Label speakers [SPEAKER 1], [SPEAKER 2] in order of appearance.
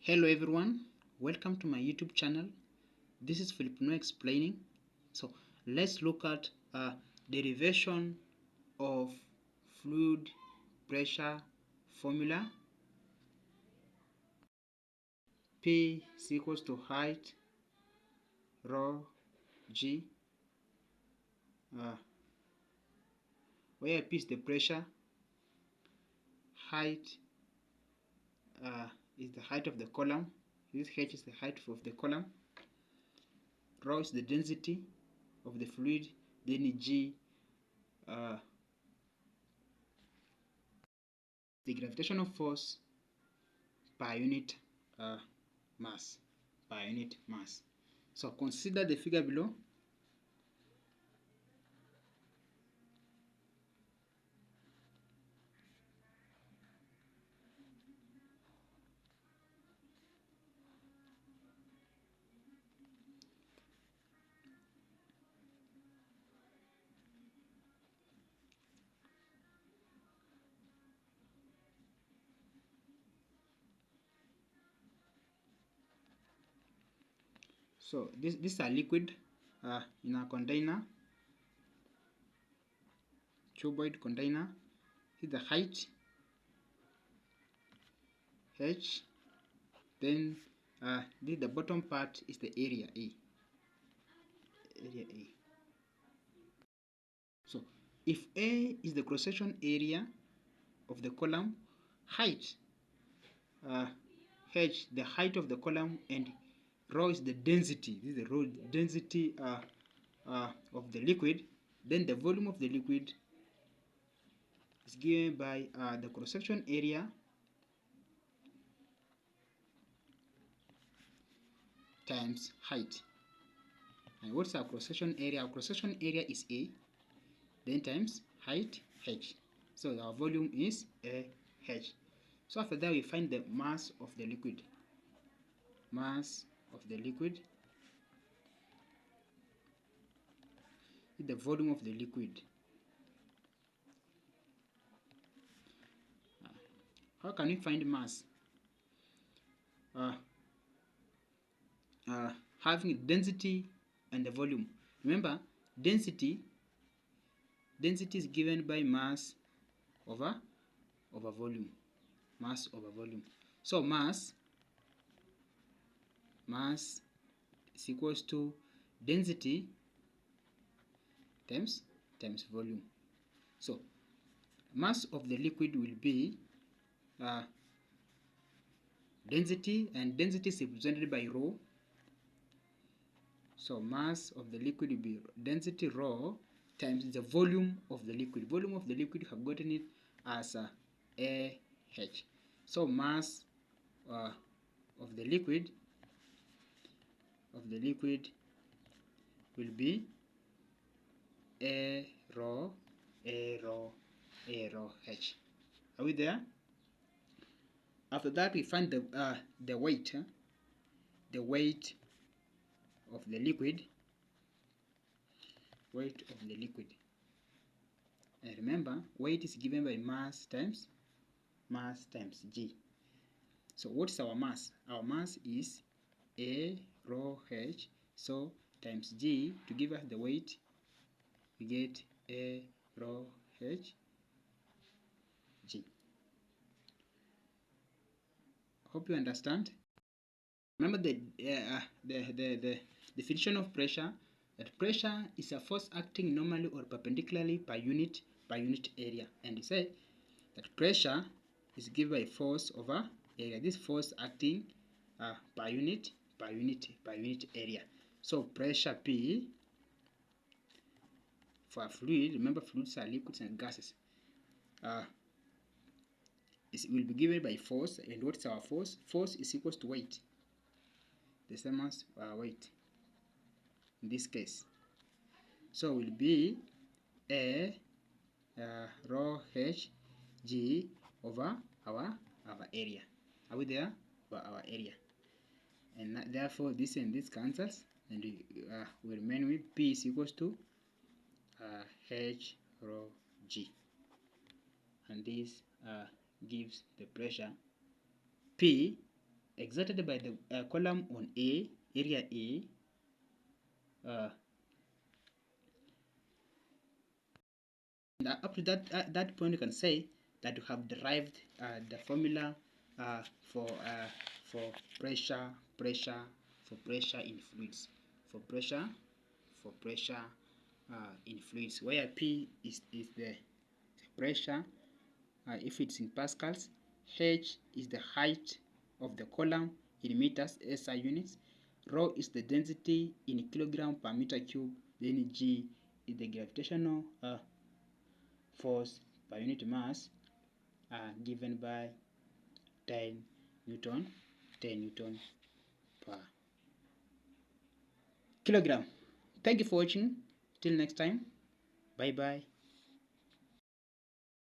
[SPEAKER 1] Hello everyone, welcome to my YouTube channel. This is Filipino explaining. So let's look at derivation of fluid pressure formula. P is equals to height rho G, where P is the pressure, height is the height of the column, this H is the height of the column, rho is the density of the fluid, then G the gravitational force per unit mass. So consider the figure below. So this is a liquid in a container, cuboid container. See the height H, then the bottom part is the area A. So if A is the cross-section area of the column, height H the height of the column, and rho is the density. This is the rho density of the liquid. Then the volume of the liquid is given by the cross-section area times height. And what's our cross-section area? Our cross-section area is A, then times height H. So our volume is H. So after that we find the mass of the liquid. Mass of the liquid is the volume of the liquid. How can we find mass? Having density and the volume. Remember, density is given by mass over volume. Mass over volume. So mass is equals to density times volume. So mass of the liquid will be density, and density is represented by rho. So mass of the liquid will be density rho times the volume of the liquid. Volume of the liquid, you have gotten it as AH. So mass of the liquid will be A rho H. Are we there? After that, we find the weight. The weight of the liquid. And remember, weight is given by mass times G. So what is our mass? Our mass is A rho H. So times G to give us the weight, we get A rho H G. Hope you understand. Remember the definition of pressure. That pressure is a force acting normally or perpendicularly per unit area. And you say that pressure is given by force over area. This force acting per unit area. So pressure P for a fluid, remember fluids are liquids and gases, will be given by force. And what is our force? Force is equals to weight, the same as weight in this case. So will be A rho H G over our area. Are we there? For our area. And therefore this and this cancels, and we remain with P is equals to H rho G. And this gives the pressure P exerted by the column on A, area A, and up to that point, you can say that you have derived the formula for pressure in fluids, for pressure in fluids, where P is the pressure if it's in pascals, H is the height of the column in meters SI units, rho is the density in kilogram per meter cube, then G is the gravitational force per unit mass given by 10 Newton per kilogram. Thank you for watching. Till next time. Bye bye.